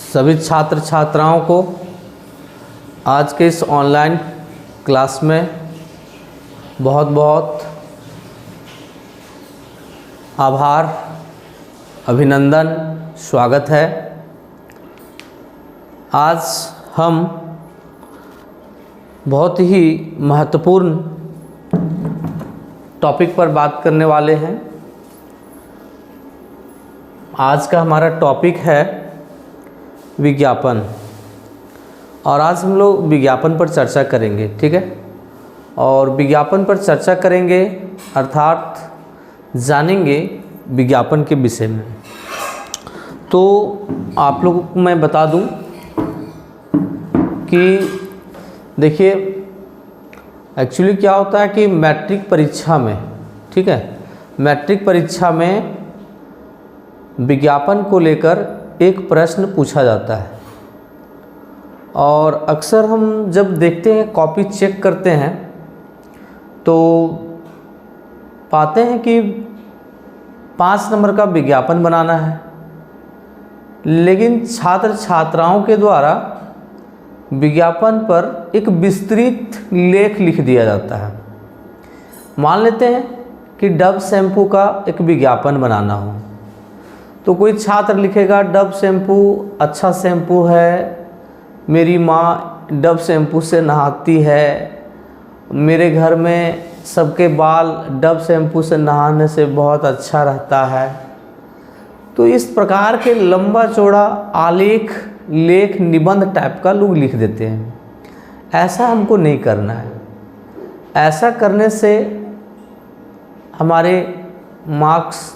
सभी छात्र छात्राओं को आज के इस ऑनलाइन क्लास में बहुत बहुत आभार, अभिनंदन, स्वागत है। आज हम बहुत ही महत्वपूर्ण टॉपिक पर बात करने वाले हैं। आज का हमारा टॉपिक है विज्ञापन, और आज हम लोग विज्ञापन पर चर्चा करेंगे, ठीक है। और विज्ञापन पर चर्चा करेंगे अर्थात जानेंगे विज्ञापन के विषय में। तो आप लोगों को मैं बता दूं कि देखिए एक्चुअली क्या होता है कि मैट्रिक परीक्षा में, ठीक है, मैट्रिक परीक्षा में विज्ञापन को लेकर एक प्रश्न पूछा जाता है। और अक्सर हम जब देखते हैं, कॉपी चेक करते हैं, तो पाते हैं कि 5 नंबर का विज्ञापन बनाना है, लेकिन छात्र छात्राओं के द्वारा विज्ञापन पर एक विस्तृत लेख लिख दिया जाता है। मान लेते हैं कि डव शैम्पू का एक विज्ञापन बनाना हो, तो कोई छात्र लिखेगा डव शैम्पू अच्छा शैम्पू है, मेरी माँ डव शैम्पू से नहाती है, मेरे घर में सबके बाल डव शैम्पू से नहाने से बहुत अच्छा रहता है। तो इस प्रकार के लंबा चौड़ा आलेख, लेख, निबंध टाइप का लोग लिख देते हैं। ऐसा हमको नहीं करना है। ऐसा करने से हमारे मार्क्स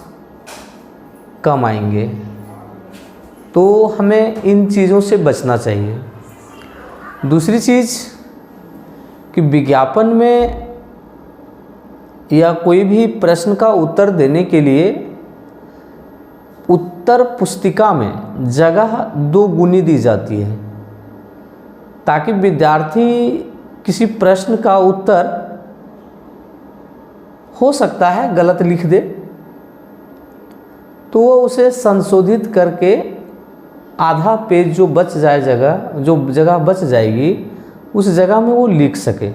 कम आएंगे, तो हमें इन चीज़ों से बचना चाहिए। दूसरी चीज़ कि विज्ञापन में या कोई भी प्रश्न का उत्तर देने के लिए उत्तर पुस्तिका में जगह 2 गुनी दी जाती है, ताकि विद्यार्थी किसी प्रश्न का उत्तर हो सकता है गलत लिख दे, तो वो उसे संशोधित करके आधा पेज जो बच जाए, जो जगह बच जाएगी, उस जगह में वो लिख सके।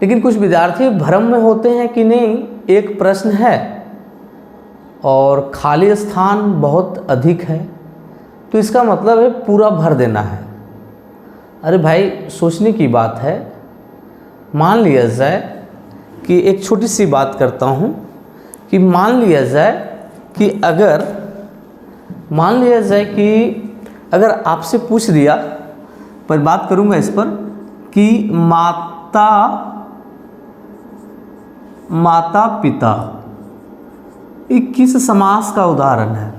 लेकिन कुछ विद्यार्थी भ्रम में होते हैं कि नहीं, एक प्रश्न है और खाली स्थान बहुत अधिक है, तो इसका मतलब है पूरा भर देना है। अरे भाई, सोचने की बात है। मान लिया जाए कि एक छोटी सी बात करता हूँ कि मान लिया जाए कि अगर आपसे पूछ दिया, पर बात करूँगा इस पर, कि माता पिता ये किस समास का उदाहरण है।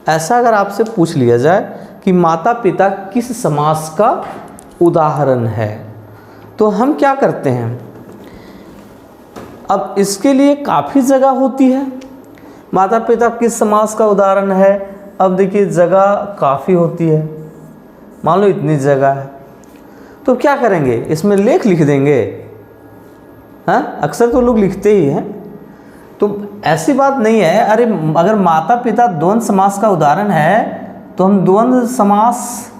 ऐसा अगर आपसे पूछ लिया जाए कि माता पिता किस समास का उदाहरण है, तो हम क्या करते हैं। अब इसके लिए काफ़ी जगह होती है। माता पिता किस समास का उदाहरण है, अब देखिए जगह काफ़ी होती है, मान लो इतनी जगह है, तो क्या करेंगे, इसमें लेख लिख देंगे। हाँ, अक्सर तो लोग लिखते ही हैं। तो ऐसी बात नहीं है। अरे अगर माता पिता द्वंद्व समास का उदाहरण है, तो हम द्वंद्व समास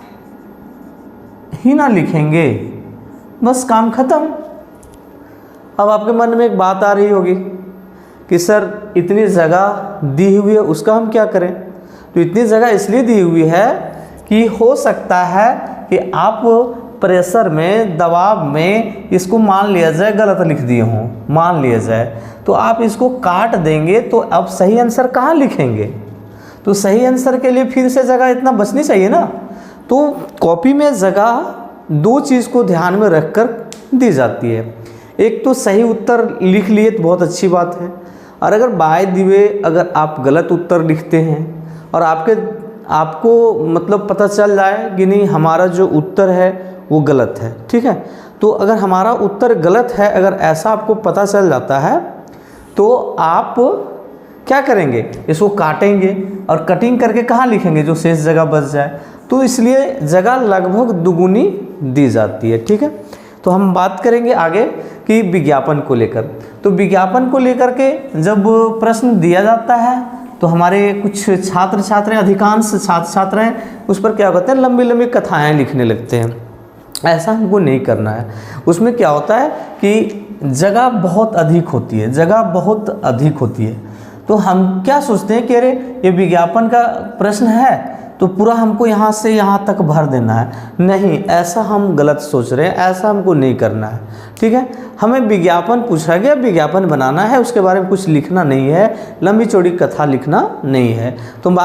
ही ना लिखेंगे, बस काम खत्म। अब आपके मन में एक बात आ रही होगी कि सर इतनी जगह दी हुई है, उसका हम क्या करें। तो इतनी जगह इसलिए दी हुई है कि हो सकता है कि आप प्रेशर में, दबाव में इसको मान लिया जाए गलत लिख दिए हों, मान लिया जाए, तो आप इसको काट देंगे, तो अब सही आंसर कहाँ लिखेंगे। तो सही आंसर के लिए फिर से जगह इतना बचनी चाहिए ना। तो कॉपी में जगह 2 चीज़ को ध्यान में रखकर दी जाती है। एक तो सही उत्तर लिख लिए तो बहुत अच्छी बात है, और अगर बाय द वे अगर आप गलत उत्तर लिखते हैं और आपको मतलब पता चल जाए कि नहीं हमारा जो उत्तर है वो गलत है, ठीक है, तो अगर हमारा उत्तर गलत है, अगर ऐसा आपको पता चल जाता है, तो आप क्या करेंगे, इसको काटेंगे और कटिंग करके कहाँ लिखेंगे, जो शेष जगह बच जाए। तो इसलिए जगह लगभग दुगुनी दी जाती है, ठीक है। तो हम बात करेंगे आगे कि विज्ञापन को लेकर। तो विज्ञापन को लेकर के जब प्रश्न दिया जाता है, तो हमारे कुछ छात्र छात्राएं, अधिकांश छात्र छात्राएं उस पर क्या करते हैं, लंबी लंबी कथाएं लिखने लगते हैं। ऐसा हमको नहीं करना है। उसमें क्या होता है कि जगह बहुत अधिक होती है, जगह बहुत अधिक होती है। तो हम क्या सोचते हैं कि अरे ये विज्ञापन का प्रश्न है तो पूरा हमको यहाँ से यहाँ तक भर देना है। नहीं, ऐसा हम गलत सोच रहे हैं, ऐसा हमको नहीं करना है। ठीक है, हमें विज्ञापन पूछा गया, विज्ञापन बनाना है, उसके बारे में कुछ लिखना नहीं है, लंबी चौड़ी कथा लिखना नहीं है। तो हम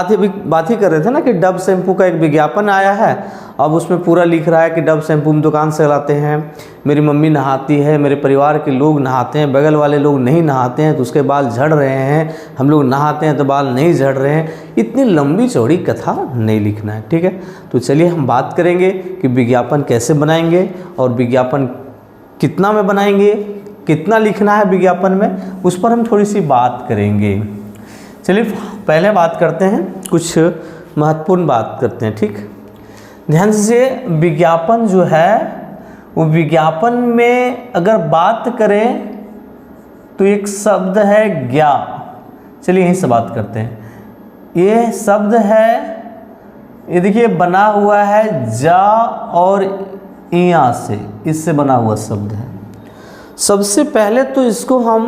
बात ही कर रहे थे ना कि डव शैम्पू का एक विज्ञापन आया है, अब उसमें पूरा लिख रहा है कि डव शैम्पू हम दुकान से लाते हैं, मेरी मम्मी नहाती है, मेरे परिवार के लोग नहाते हैं, बगल वाले लोग नहीं नहाते हैं तो उसके बाल झड़ रहे हैं, हम लोग नहाते हैं तो बाल नहीं झड़ रहे हैं। इतनी लंबी चौड़ी कथा नहीं लिखना है। ठीक है, तो चलिए हम बात करेंगे कि विज्ञापन कैसे बनाएंगे और विज्ञापन कितना में बनाएंगे, कितना लिखना है विज्ञापन में, उस पर हम थोड़ी सी बात करेंगे। चलिए पहले बात करते हैं, कुछ महत्वपूर्ण बात करते हैं। ठीक, ध्यान से, विज्ञापन जो है वो विज्ञापन में अगर बात करें तो एक शब्द है ज्ञा। चलिए यहीं से बात करते हैं। ये शब्द है, ये देखिए बना हुआ है जा और इया से, इससे बना हुआ शब्द है। सबसे पहले तो इसको हम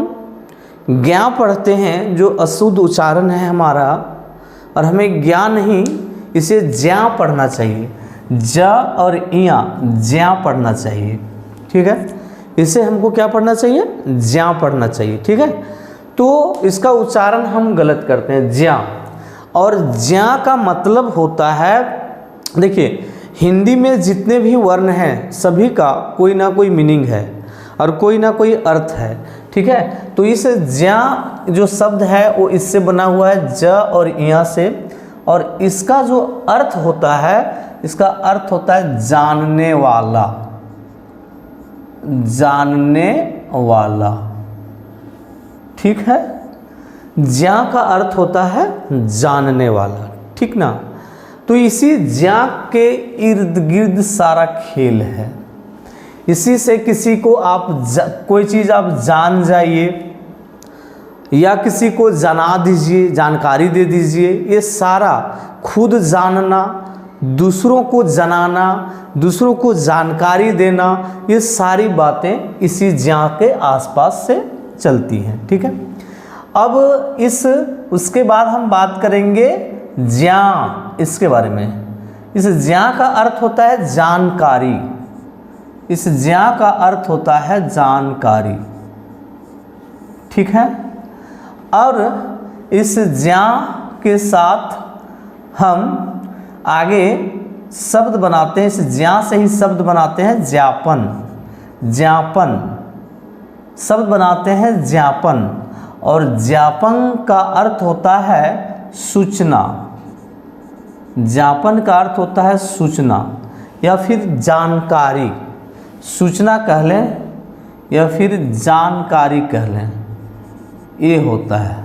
ज्ञा पढ़ते हैं, जो अशुद्ध उच्चारण है हमारा, और हमें ज्ञा नहीं, इसे ज्या पढ़ना चाहिए। ज और इया, ज्या पढ़ना चाहिए। ठीक है, इसे हमको क्या पढ़ना चाहिए, ज्या पढ़ना चाहिए। ठीक है, तो इसका उच्चारण हम गलत करते हैं, ज्या। और ज्या का मतलब होता है, देखिए हिंदी में जितने भी वर्ण हैं सभी का कोई ना कोई मीनिंग है और कोई ना कोई अर्थ है। ठीक है, तो इस ज्या जो शब्द है वो इससे बना हुआ है, ज और इया से, और इसका जो अर्थ होता है, इसका अर्थ होता है जानने वाला, जानने वाला। ठीक है, ज्या का अर्थ होता है जानने वाला। ठीक ना, तो इसी ज्या के इर्द गिर्द सारा खेल है। इसी से किसी को आप कोई चीज़ आप जान जाइए या किसी को जना दीजिए, जानकारी दे दीजिए। ये सारा खुद जानना, दूसरों को जनाना, दूसरों को जानकारी देना, ये सारी बातें इसी ज्या के आसपास से चलती हैं। ठीक है, अब उसके बाद हम बात करेंगे ज्या, इसके बारे में। इस ज्या का अर्थ होता है जानकारी, इस ज्या का अर्थ होता है जानकारी। ठीक है, और इस ज्या के साथ हम आगे शब्द बनाते हैं, इस ज्या से ही शब्द बनाते हैं ज्ञापन, ज्ञापन शब्द बनाते हैं ज्ञापन। और ज्ञापन का अर्थ होता है सूचना, ज्ञापन का अर्थ होता है सूचना या फिर जानकारी। सूचना कह लें या फिर जानकारी कह लें, ये होता है।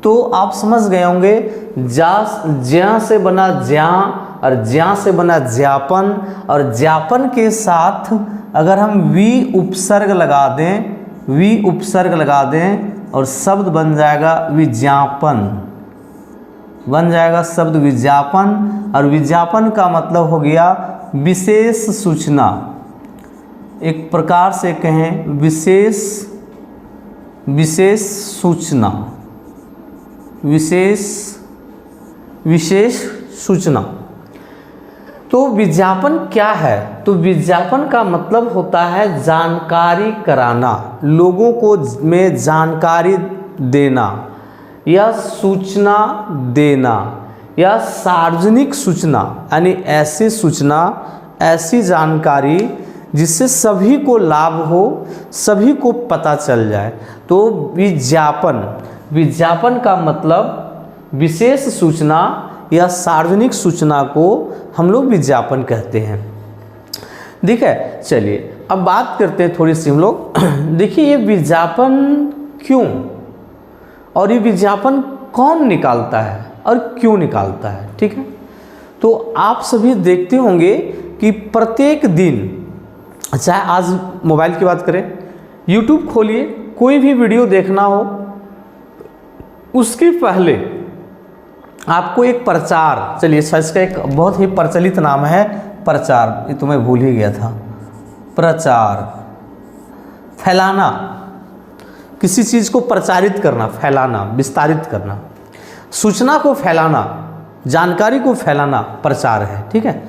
तो आप समझ गए होंगे, ज्या से बना ज्या और ज्या से बना ज्ञापन, और ज्ञापन के साथ अगर हम वी उपसर्ग लगा दें, वी उपसर्ग लगा दें और शब्द बन जाएगा विज्ञापन, बन जाएगा शब्द विज्ञापन। और विज्ञापन का मतलब हो गया विशेष सूचना, एक प्रकार से कहें विशेष सूचना, विशेष सूचना। तो विज्ञापन क्या है? तो विज्ञापन का मतलब होता है जानकारी कराना, लोगों को में जानकारी देना या सूचना देना या सार्वजनिक सूचना, यानी ऐसी सूचना, ऐसी जानकारी जिससे सभी को लाभ हो, सभी को पता चल जाए। तो विज्ञापन का मतलब विशेष सूचना या सार्वजनिक सूचना को हम लोग विज्ञापन कहते हैं। ठीक है, चलिए अब बात करते हैं थोड़ी सी हम लोग। देखिए ये विज्ञापन क्यों और ये विज्ञापन कौन निकालता है और क्यों निकालता है। ठीक है, तो आप सभी देखते होंगे कि प्रत्येक दिन, चाहे आज मोबाइल की बात करें, YouTube खोलिए, कोई भी वीडियो देखना हो, उसके पहले आपको एक प्रचार, चलिए इसका एक बहुत ही प्रचलित नाम है प्रचार, ये तो मैं भूल ही गया था। प्रचार, फैलाना, किसी चीज़ को प्रचारित करना, फैलाना, विस्तारित करना, सूचना को फैलाना, जानकारी को फैलाना प्रचार है। ठीक है,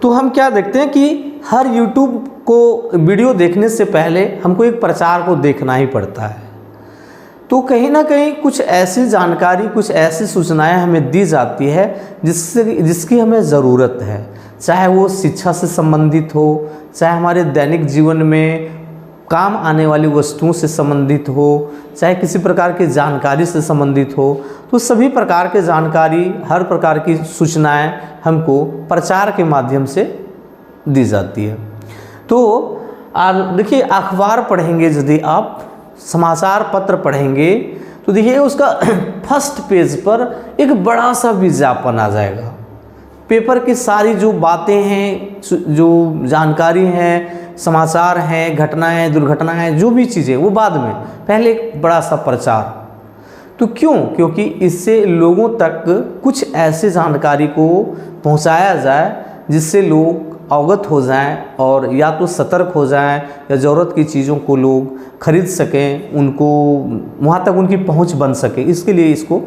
तो हम क्या देखते हैं कि हर यूट्यूब को वीडियो देखने से पहले हमको एक प्रचार को देखना ही पड़ता है। तो कहीं ना कहीं कुछ ऐसी जानकारी, कुछ ऐसी सूचनाएं हमें दी जाती है जिसकी हमें ज़रूरत है, चाहे वो शिक्षा से संबंधित हो, चाहे हमारे दैनिक जीवन में काम आने वाली वस्तुओं से संबंधित हो, चाहे किसी प्रकार की जानकारी से संबंधित हो। तो सभी प्रकार के जानकारी, हर प्रकार की सूचनाएं हमको प्रचार के माध्यम से दी जाती है। तो देखिए, अखबार पढ़ेंगे, यदि आप समाचार पत्र पढ़ेंगे तो देखिए उसका फर्स्ट पेज पर एक बड़ा सा विज्ञापन आ जाएगा। पेपर की सारी जो बातें हैं, जो जानकारी हैं, समाचार हैं, घटनाएं, दुर्घटनाएं, जो भी चीज़ें, वो बाद में, पहले एक बड़ा सा प्रचार। तो क्यों? क्योंकि इससे लोगों तक कुछ ऐसी जानकारी को पहुंचाया जाए जिससे लोग अवगत हो जाएं और या तो सतर्क हो जाएं या ज़रूरत की चीज़ों को लोग खरीद सकें, उनको वहाँ तक उनकी पहुँच बन सके, इसके लिए इसको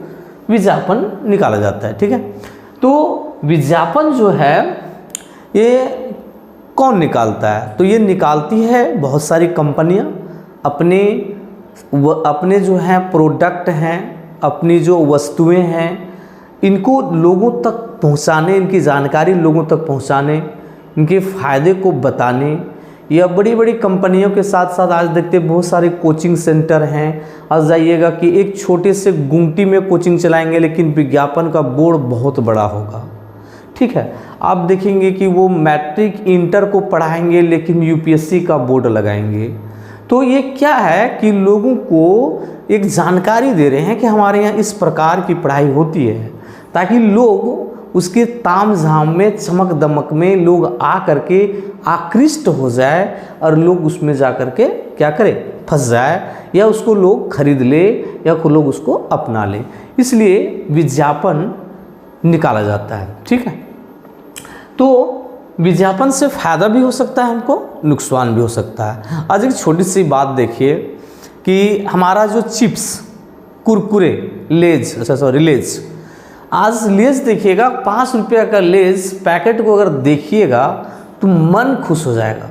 विज्ञापन निकाला जाता है। ठीक है, तो विज्ञापन जो है ये कौन निकालता है? तो ये निकालती है बहुत सारी कंपनियाँ अपने जो हैं प्रोडक्ट हैं, अपनी जो वस्तुएं हैं, इनको लोगों तक पहुंचाने, इनकी जानकारी लोगों तक पहुंचाने, इनके फ़ायदे को बताने, या बड़ी बड़ी कंपनियों के साथ साथ आज देखते हैं बहुत सारे कोचिंग सेंटर हैं। आज जाइएगा कि एक छोटे से गुमटी में कोचिंग चलाएंगे लेकिन विज्ञापन का बोर्ड बहुत बड़ा होगा। ठीक है, आप देखेंगे कि वो मैट्रिक इंटर को पढ़ाएंगे लेकिन यूपीएससी का बोर्ड लगाएंगे। तो ये क्या है कि लोगों को एक जानकारी दे रहे हैं कि हमारे यहाँ इस प्रकार की पढ़ाई होती है, ताकि लोग उसके ताम झाम में, चमक दमक में लोग आ करके आकृष्ट हो जाए और लोग उसमें जा कर के क्या करें, फंस जाए, या उसको लोग खरीद ले या लोग उसको अपना ले। इसलिए विज्ञापन निकाला जाता है। ठीक है, तो विज्ञापन से फ़ायदा भी हो सकता है हमको, नुकसान भी हो सकता है। आज एक छोटी सी बात देखिए कि हमारा जो चिप्स, कुरकुरे, लेज, आज लेज देखिएगा, 5 रुपये का लेज पैकेट को अगर देखिएगा तो मन खुश हो जाएगा,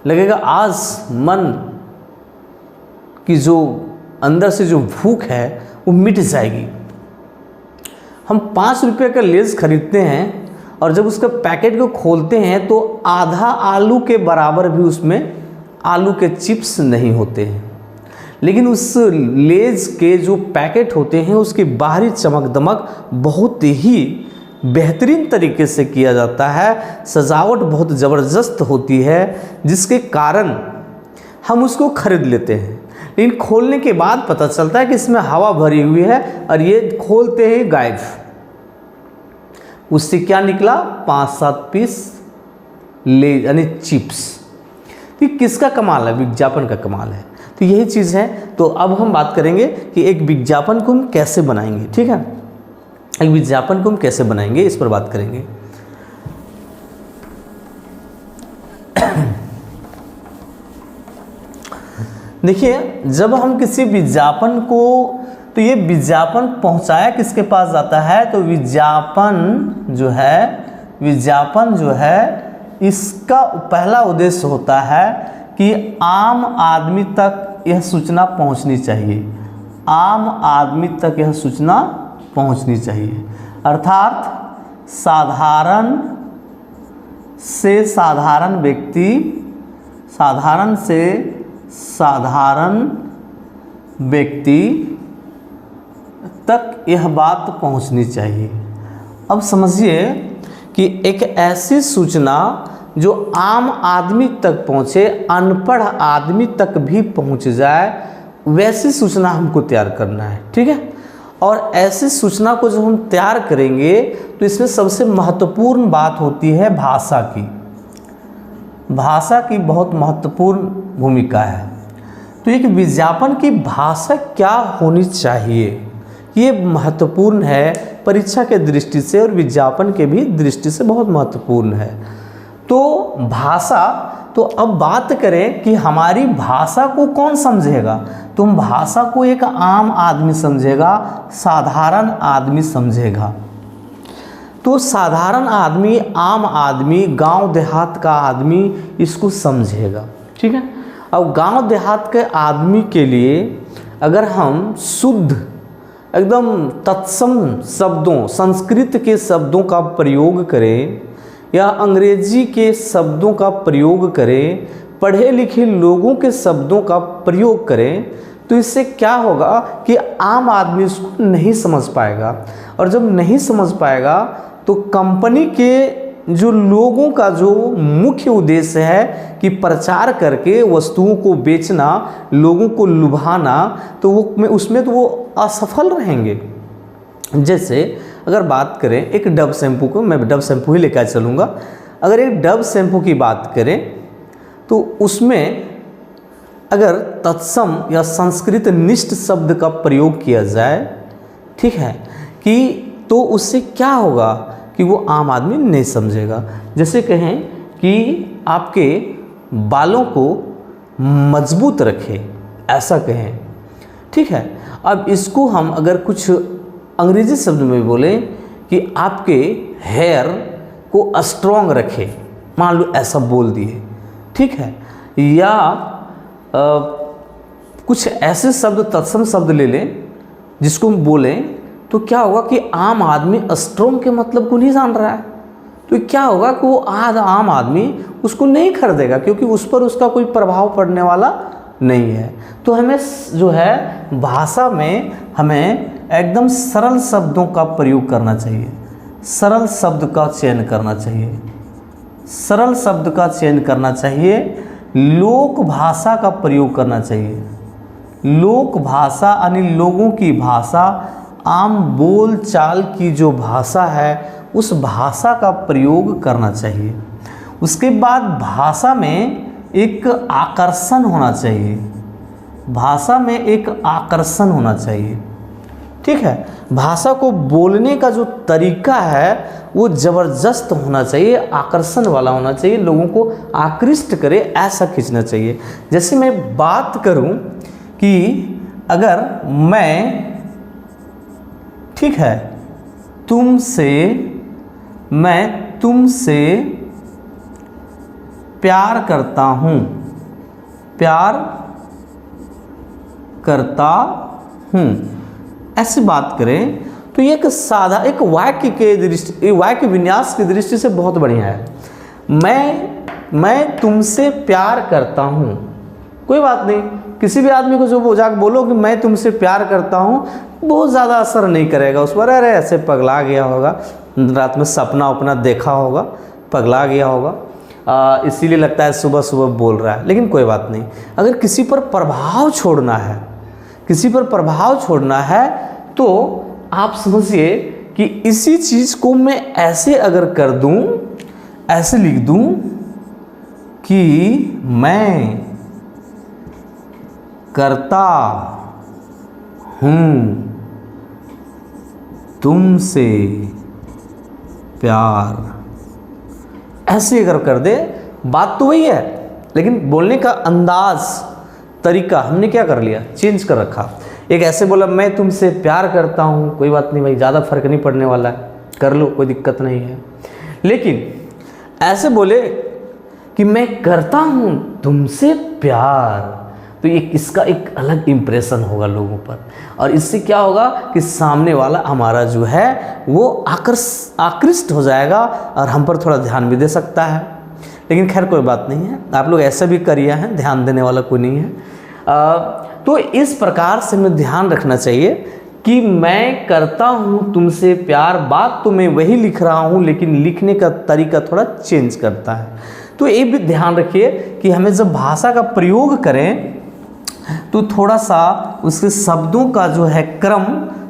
लगेगा आज मन की जो अंदर से जो भूख है वो मिट जाएगी। हम 5 रुपये का लेज खरीदते हैं और जब उसका पैकेट को खोलते हैं तो आधा आलू के बराबर भी उसमें आलू के चिप्स नहीं होते हैं, लेकिन उस लेज के जो पैकेट होते हैं उसकी बाहरी चमक दमक बहुत ही बेहतरीन तरीके से किया जाता है, सजावट बहुत ज़बरदस्त होती है, जिसके कारण हम उसको खरीद लेते हैं। लेकिन खोलने के बाद पता चलता है कि इसमें हवा भरी हुई है और ये खोलते ही गायब। उससे क्या निकला? 5-7 पीस ले यानी चिप्स। तो किसका कमाल है? विज्ञापन का कमाल है। तो यही चीज़ है। तो अब हम बात करेंगे कि एक विज्ञापन को हम कैसे बनाएंगे। ठीक है, एक विज्ञापन को हम कैसे बनाएंगे, इस पर बात करेंगे। देखिए, जब हम किसी विज्ञापन को, तो ये विज्ञापन पहुंचाया किसके पास जाता है? तो विज्ञापन जो है इसका पहला उद्देश्य होता है कि आम आदमी तक यह सूचना पहुंचनी चाहिए। आम आदमी तक यह सूचना पहुंचनी चाहिए, अर्थात साधारण से साधारण व्यक्ति, साधारण से साधारण व्यक्ति तक यह बात पहुंचनी चाहिए। अब समझिए कि एक ऐसी सूचना जो आम आदमी तक पहुंचे, अनपढ़ आदमी तक भी पहुंच जाए, वैसी सूचना हमको तैयार करना है। ठीक है, और ऐसी सूचना को जब हम तैयार करेंगे तो इसमें सबसे महत्वपूर्ण बात होती है भाषा की। भाषा की बहुत महत्वपूर्ण भूमिका है। तो एक विज्ञापन की भाषा क्या होनी चाहिए, ये महत्वपूर्ण है परीक्षा के दृष्टि से और विज्ञापन के भी दृष्टि से बहुत महत्वपूर्ण है। तो भाषा, तो अब बात करें कि हमारी भाषा को कौन समझेगा, तो हम भाषा को एक आम आदमी समझेगा, साधारण आदमी समझेगा। तो साधारण आदमी, आम आदमी, गांव देहात का आदमी इसको समझेगा, ठीक है। अब गांव देहात के आदमी के लिए अगर हम शुद्ध एकदम तत्सम शब्दों, संस्कृत के शब्दों का प्रयोग करें या अंग्रेजी के शब्दों का प्रयोग करें, पढ़े लिखे लोगों के शब्दों का प्रयोग करें, तो इससे क्या होगा कि आम आदमी इसको नहीं समझ पाएगा। और जब नहीं समझ पाएगा तो कंपनी के जो लोगों का जो मुख्य उद्देश्य है कि प्रचार करके वस्तुओं को बेचना, लोगों को लुभाना, तो वो उसमें तो वो असफल रहेंगे। जैसे अगर बात करें एक डव शैम्पू को, मैं डव शैम्पू ही लेकर चलूँगा। अगर एक डव शैम्पू की बात करें तो उसमें अगर तत्सम या संस्कृत निष्ठ शब्द का प्रयोग किया जाए, ठीक है, कि तो उससे क्या होगा कि वो आम आदमी नहीं समझेगा। जैसे कहें कि आपके बालों को मजबूत रखे, ऐसा कहें, ठीक है। अब इसको हम अगर कुछ अंग्रेजी शब्द में बोलें कि आपके हेयर को स्ट्रॉन्ग रखे, मान लो ऐसा बोल दिए, ठीक है। या कुछ ऐसे शब्द, तत्सम शब्द ले लें जिसको हम बोलें, तो क्या होगा कि आम आदमी स्ट्रॉन्ग के मतलब को नहीं जान रहा है, तो क्या होगा कि वो आम आदमी उसको नहीं खरीदेगा, क्योंकि उस पर उसका कोई प्रभाव पड़ने वाला नहीं है। तो हमें जो है भाषा में हमें एकदम सरल शब्दों का प्रयोग करना चाहिए, सरल शब्द का चयन करना चाहिए, सरल शब्द का चयन करना चाहिए, लोक भाषा का प्रयोग करना चाहिए। लोक भाषा यानी लोगों की भाषा, आम बोल चाल की जो भाषा है उस भाषा का प्रयोग करना चाहिए। उसके बाद भाषा में एक आकर्षण होना चाहिए, भाषा में एक आकर्षण होना चाहिए, ठीक है। भाषा को बोलने का जो तरीका है वो ज़बरदस्त होना चाहिए, आकर्षण वाला होना चाहिए, लोगों को आकृष्ट करे ऐसा खींचना चाहिए। जैसे मैं बात करूं कि अगर मैं, ठीक है, मैं तुमसे प्यार करता हूँ, प्यार करता हूँ, ऐसी बात करें तो ये एक सादा, एक वाक्य के दृष्टि, वाक्य विन्यास की दृष्टि से बहुत बढ़िया है। मैं तुमसे प्यार करता हूँ, कोई बात नहीं, किसी भी आदमी को जो जाकर बोलो कि मैं तुमसे प्यार करता हूँ, बहुत ज़्यादा असर नहीं करेगा उस पर। अरे ऐसे पगला गया होगा, रात में सपना उपना देखा होगा, पगला गया होगा, इसीलिए लगता है सुबह सुबह बोल रहा है। लेकिन कोई बात नहीं, अगर किसी पर प्रभाव छोड़ना है, किसी पर प्रभाव छोड़ना है, तो आप समझिए कि इसी चीज़ को मैं ऐसे अगर कर दूं, ऐसे लिख दूं कि मैं करता हूँ तुमसे प्यार, ऐसे अगर कर दे, बात तो वही है, लेकिन बोलने का अंदाज, तरीका हमने क्या कर लिया, चेंज कर रखा। एक ऐसे बोला मैं तुमसे प्यार करता हूँ, कोई बात नहीं भाई, ज़्यादा फर्क नहीं पड़ने वाला है, कर लो, कोई दिक्कत नहीं है। लेकिन ऐसे बोले कि मैं करता हूँ तुमसे प्यार, तो ये इसका एक अलग इम्प्रेशन होगा लोगों पर, और इससे क्या होगा कि सामने वाला हमारा जो है वो आकृष्ट हो जाएगा और हम पर थोड़ा ध्यान भी दे सकता है। लेकिन खैर कोई बात नहीं है, आप लोग ऐसा भी करिए हैं, ध्यान देने वाला कोई नहीं है। तो इस प्रकार से हमें ध्यान रखना चाहिए कि मैं करता हूँ तुमसे प्यार, बात तो मैं वही लिख रहा हूँ, लेकिन लिखने का तरीका थोड़ा चेंज करता है। तो ये भी ध्यान रखिए कि हमें जब भाषा का प्रयोग करें तो थोड़ा सा उसके शब्दों का जो है क्रम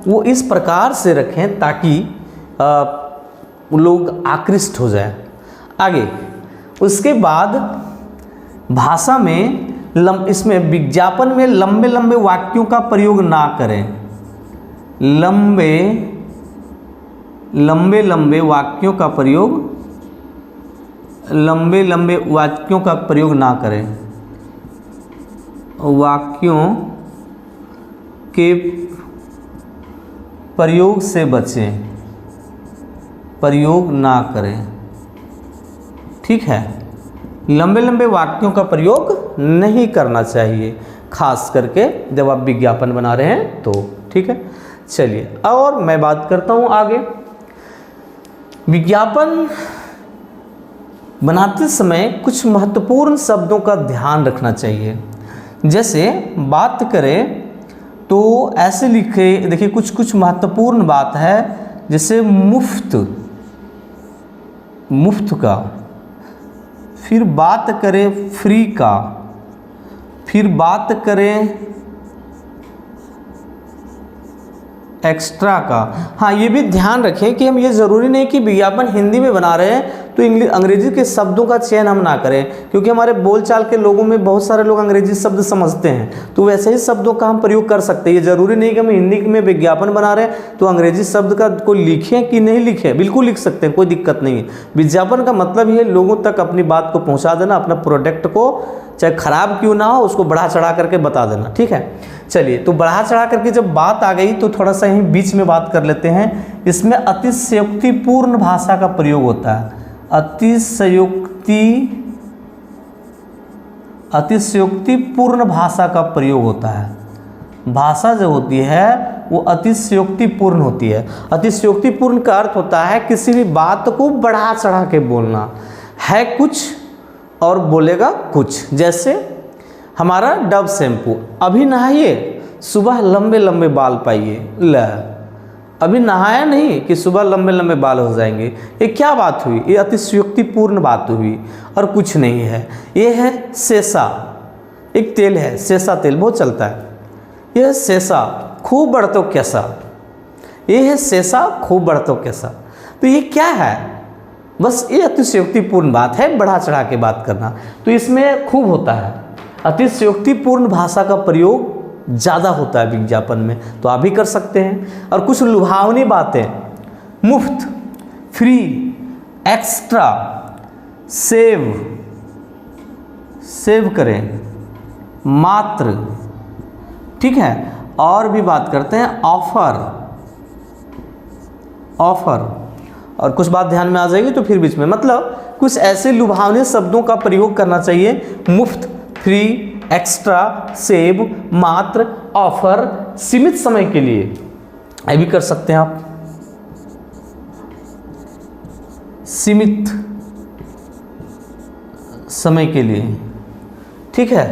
वो इस प्रकार से रखें ताकि लोग आकृष्ट हो जाए। आगे उसके बाद भाषा में इसमें विज्ञापन में लंबे लंबे वाक्यों का प्रयोग ना करें, लंबे लंबे वाक्यों का प्रयोग, लंबे लंबे वाक्यों का प्रयोग ना करें, वाक्यों के प्रयोग से बचें, प्रयोग ना करें। ठीक है, लंबे लंबे वाक्यों का प्रयोग नहीं करना चाहिए, खास करके जब आप विज्ञापन बना रहे हैं तो। ठीक है, चलिए और मैं बात करता हूँ आगे। विज्ञापन बनाते समय कुछ महत्वपूर्ण शब्दों का ध्यान रखना चाहिए। जैसे बात करें तो ऐसे लिखे, देखिए कुछ महत्वपूर्ण बात है, जैसे मुफ्त का, फिर बात करें फ्री का, फिर बात करें एक्स्ट्रा का। हाँ, ये भी ध्यान रखें कि हम ये ज़रूरी नहीं कि विज्ञापन हिंदी में बना रहे हैं तो अंग्रेजी के शब्दों का चयन हम ना करें, क्योंकि हमारे बोलचाल के लोगों में बहुत सारे लोग अंग्रेजी शब्द समझते हैं, तो वैसे ही शब्दों का हम प्रयोग कर सकते हैं। ये ज़रूरी नहीं कि हम हिंदी में विज्ञापन बना रहे हैं तो अंग्रेजी शब्द का कोई लिखें कि नहीं लिखें, बिल्कुल लिख सकते हैं, कोई दिक्कत नहीं है। विज्ञापन का मतलब ही है लोगों तक अपनी बात को पहुँचा देना, अपना प्रोडक्ट को चाहे खराब क्यों ना हो उसको बढ़ा चढ़ा करके बता देना। ठीक है, चलिए तो बढ़ा चढ़ा करके जब बात आ गई तो थोड़ा सा यहीं बीच में बात कर लेते हैं। इसमें अतिशयोक्तिपूर्ण भाषा का प्रयोग होता है। अतिशयोक्तिपूर्ण भाषा का प्रयोग होता है। भाषा जो होती है वो अतिशयोक्तिपूर्ण होती है। अतिशयोक्तिपूर्ण का अर्थ होता है किसी भी बात को बढ़ा चढ़ा के बोलना, है कुछ और बोलेगा कुछ। जैसे हमारा डव शैम्पू, अभी नहाइए सुबह लंबे लंबे बाल पाइए, ल अभी नहाया नहीं कि सुबह लंबे लंबे बाल हो जाएंगे। ये क्या बात हुई? ये अतिशयोक्तिपूर्ण बात हुई और कुछ नहीं है। ये है सेसा, एक तेल है, सेसा तेल बहुत चलता है। ये है सेसा खूब बढ़तो कैसा, ये है सेसा खूब बढ़तो कैसा। तो ये क्या है? बस ये अतिशयोक्तिपूर्ण बात है, बढ़ा चढ़ा के बात करना, तो इसमें खूब होता है। अतिशयोक्तिपूर्ण भाषा का प्रयोग ज़्यादा होता है विज्ञापन में, तो आप भी कर सकते हैं। और कुछ लुभावनी बातें, मुफ्त, फ्री, एक्स्ट्रा, सेव करें, मात्र। ठीक है, और भी बात करते हैं ऑफर, और कुछ बात ध्यान में आ जाएगी तो फिर बीच में, मतलब कुछ ऐसे लुभावने शब्दों का प्रयोग करना चाहिए। मुफ्त, फ्री, एक्स्ट्रा, सेव, मात्र, ऑफर, सीमित समय के लिए, ये भी कर सकते हैं आप, सीमित समय के लिए। ठीक है,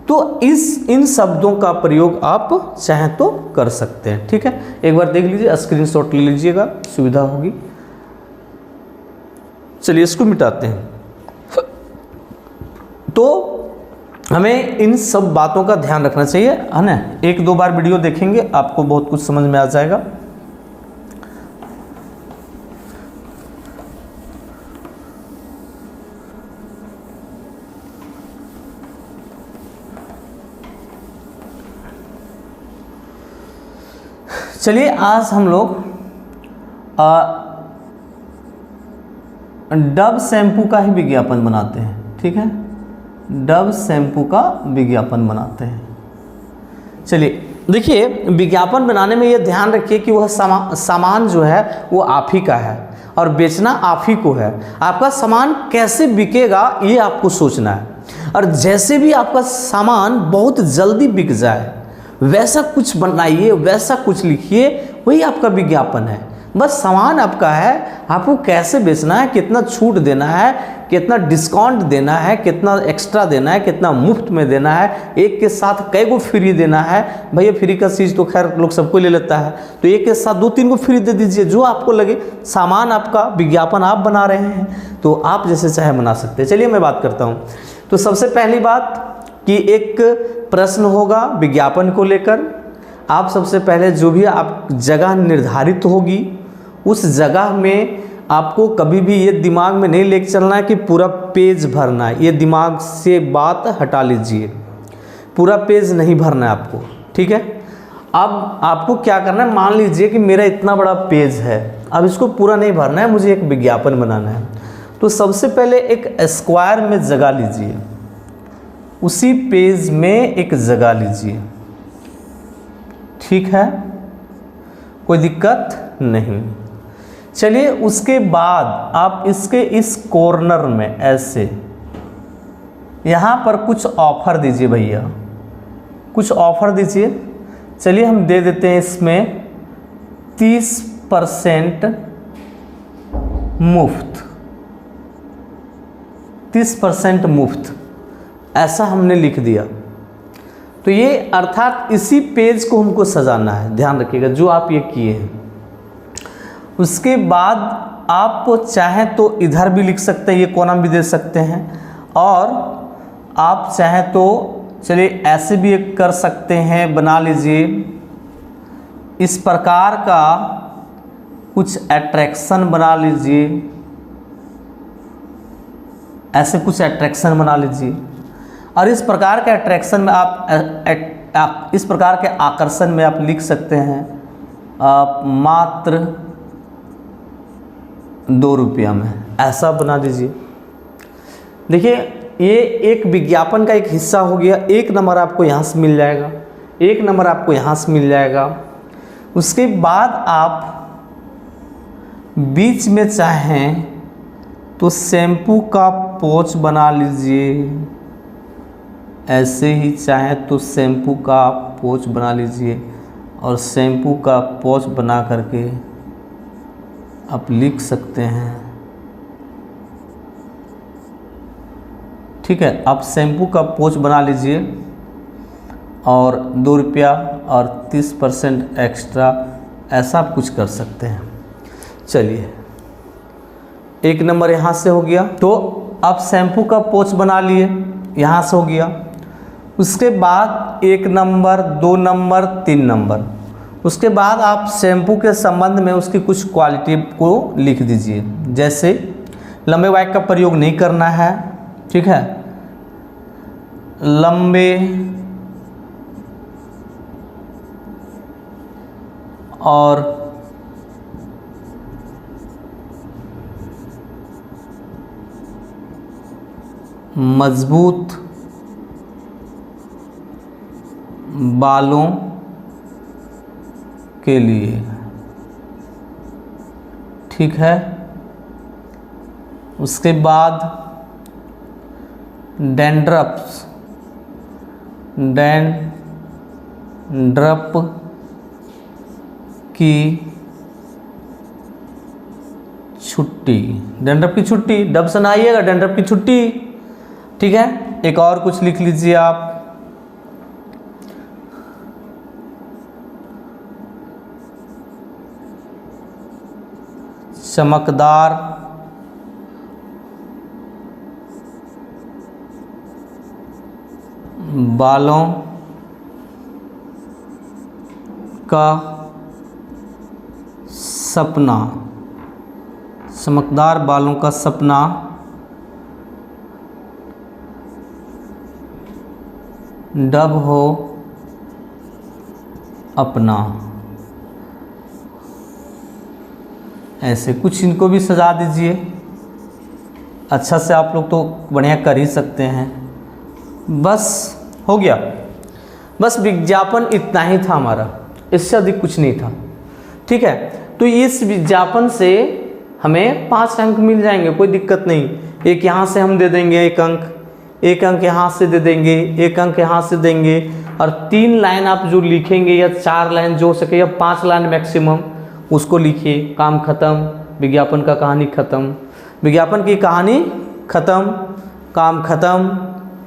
तो इन शब्दों का प्रयोग आप चाहें तो कर सकते हैं। ठीक है, एक बार देख लीजिए, स्क्रीनशॉट ले लीजिएगा, सुविधा होगी। चलिए इसको मिटाते हैं। तो हमें इन सब बातों का ध्यान रखना चाहिए, है ना। एक दो बार वीडियो देखेंगे आपको बहुत कुछ समझ में आ जाएगा। चलिए आज हम लोग डव शैम्पू का ही विज्ञापन बनाते हैं। ठीक है, डव शैम्पू का विज्ञापन बनाते हैं। चलिए देखिए, विज्ञापन बनाने में ये ध्यान रखिए कि वह सामान जो है वो आप ही का है और बेचना आप ही को है। आपका सामान कैसे बिकेगा ये आपको सोचना है, और जैसे भी आपका सामान बहुत जल्दी बिक जाए वैसा कुछ बनाइए, वैसा कुछ लिखिए, वही आपका विज्ञापन है। बस सामान आपका है, आपको कैसे बेचना है, कितना छूट देना है, कितना डिस्काउंट देना है, कितना एक्स्ट्रा देना है, कितना मुफ्त में देना है, एक के साथ कई गो फ्री देना है। भैया फ्री का चीज़ तो खैर लोग सबको ले लेता है, तो एक के साथ 2-3 को फ्री दे दीजिए, जो आपको लगे। सामान आपका, विज्ञापन आप बना रहे हैं तो आप जैसे चाहे बना सकते हैं। चलिए मैं बात करता हूँ। तो सबसे पहली बात कि एक प्रश्न होगा विज्ञापन को लेकर। आप सबसे पहले जो भी आप जगह निर्धारित होगी उस जगह में आपको कभी भी ये दिमाग में नहीं लेके चलना है कि पूरा पेज भरना है। ये दिमाग से बात हटा लीजिए, पूरा पेज नहीं भरना है आपको। ठीक है, अब आपको क्या करना है, मान लीजिए कि मेरा इतना बड़ा पेज है, अब इसको पूरा नहीं भरना है, मुझे एक विज्ञापन बनाना है। तो सबसे पहले एक स्क्वायर में जगह लीजिए, उसी पेज में एक जगह लीजिए, ठीक है, कोई दिक्कत नहीं। चलिए उसके बाद आप इसके इस कॉर्नर में ऐसे यहाँ पर कुछ ऑफर दीजिए भैया, कुछ ऑफर दीजिए। चलिए हम दे देते हैं इसमें 30% मुफ्त, 30% मुफ्त, ऐसा हमने लिख दिया। तो ये अर्थात इसी पेज को हमको सजाना है, ध्यान रखिएगा जो आप ये किए हैं। उसके बाद आप चाहें तो इधर भी लिख सकते हैं, ये कॉलम भी दे सकते हैं, और आप चाहें तो चलिए ऐसे भी एक कर सकते हैं, बना लीजिए। इस प्रकार का कुछ अट्रैक्शन बना लीजिए, ऐसे कुछ अट्रैक्शन बना लीजिए, और इस प्रकार के अट्रैक्शन में आप इस प्रकार के आकर्षण में आप लिख सकते हैं मात्र 2 रुपया में, ऐसा बना दीजिए। देखिए ये एक विज्ञापन का एक हिस्सा हो गया। 1 नंबर आपको यहाँ से मिल जाएगा, 1 नंबर आपको यहाँ से मिल जाएगा। उसके बाद आप बीच में चाहें तो शैम्पू का पोंछ बना लीजिए, ऐसे ही चाहें तो शैम्पू का पोंछ बना लीजिए, और शैम्पू का पोंछ बना करके आप लिख सकते हैं, ठीक है। आप शैम्पू का पोंछ बना लीजिए और 2 रुपया और 30% एक्स्ट्रा, ऐसा आप कुछ कर सकते हैं। चलिए 1 नंबर यहाँ से हो गया, तो आप शैम्पू का पोंछ बना लिए, यहाँ से हो गया। उसके बाद 1 नंबर, 2 नंबर, 3 नंबर, उसके बाद आप शैम्पू के संबंध में उसकी कुछ क्वालिटी को लिख दीजिए, जैसे लंबे वाक्य का प्रयोग नहीं करना है, ठीक है। लंबे और मजबूत बालों के लिए, ठीक है। उसके बाद डैंड्रफ की छुट्टी, डैंड्रफ की छुट्टी, डब से ना आइएगा, डैंड्रफ की छुट्टी, ठीक है। एक और कुछ लिख लीजिए आप, चमकदार बालों का सपना, चमकदार बालों का सपना डब हो अपना, ऐसे कुछ इनको भी सजा दीजिए। अच्छा से आप लोग तो बढ़िया कर ही सकते हैं। बस हो गया, बस विज्ञापन इतना ही था हमारा, इससे अधिक कुछ नहीं था, ठीक है। तो इस विज्ञापन से हमें 5 अंक मिल जाएंगे, कोई दिक्कत नहीं। एक यहाँ से हम दे देंगे 1 अंक, 1 अंक यहाँ से दे देंगे, 1 अंक यहाँ से देंगे, और 3 लाइन आप जो लिखेंगे या 4 लाइन जो हो सके या 5 लाइन मैक्सिमम, उसको लिखिए। काम खत्म, विज्ञापन का कहानी खत्म, विज्ञापन की कहानी खत्म, काम खत्म।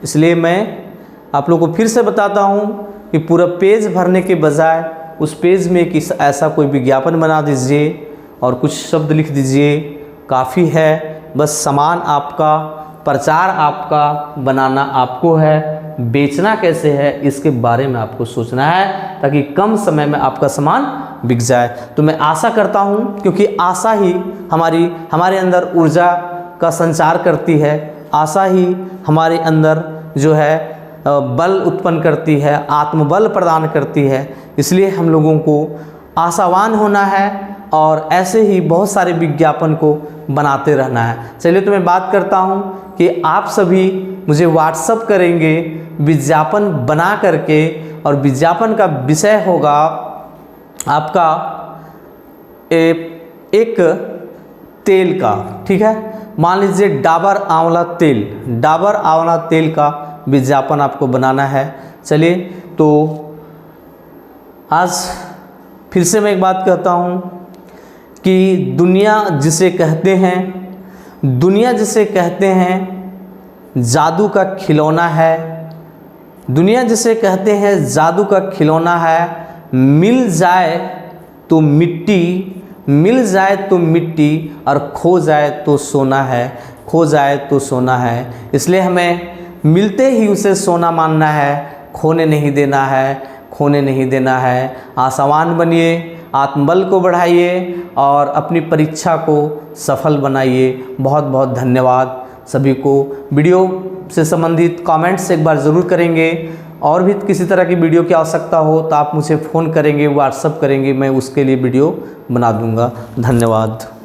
इसलिए मैं आप लोगों को फिर से बताता हूँ कि पूरा पेज भरने के बजाय उस पेज में एक ऐसा कोई विज्ञापन बना दीजिए और कुछ शब्द लिख दीजिए, काफ़ी है। बस सामान आपका, प्रचार आपका, बनाना आपको है, बेचना कैसे है इसके बारे में आपको सोचना है, ताकि कम समय में आपका सामान बिक जाए। तो मैं आशा करता हूँ, क्योंकि आशा ही हमारे अंदर ऊर्जा का संचार करती है, आशा ही हमारे अंदर जो है बल उत्पन्न करती है, आत्मबल प्रदान करती है। इसलिए हम लोगों को आशावान होना है और ऐसे ही बहुत सारे विज्ञापन को बनाते रहना है। चलिए तो मैं बात करता हूं कि आप सभी मुझे व्हाट्सअप करेंगे विज्ञापन बना करके, और विज्ञापन का विषय होगा आपका एक तेल का, ठीक है। मान लीजिए डाबर आंवला तेल, डाबर आंवला तेल का विज्ञापन आपको बनाना है। चलिए तो आज फिर से मैं एक बात कहता हूँ कि दुनिया जिसे कहते हैं जादू का खिलौना है, दुनिया जिसे कहते हैं जादू का खिलौना है, मिल जाए तो मिट्टी और खो जाए तो सोना है, इसलिए हमें मिलते ही उसे सोना मानना है, खोने नहीं देना है। आशावान बनिए, आत्मबल को बढ़ाइए और अपनी परीक्षा को सफल बनाइए। बहुत बहुत धन्यवाद सभी को। वीडियो से संबंधित कमेंट्स एक बार ज़रूर करेंगे, और भी किसी तरह की वीडियो की आवश्यकता हो तो आप मुझे फ़ोन करेंगे, व्हाट्सएप करेंगे, मैं उसके लिए वीडियो बना दूंगा। धन्यवाद।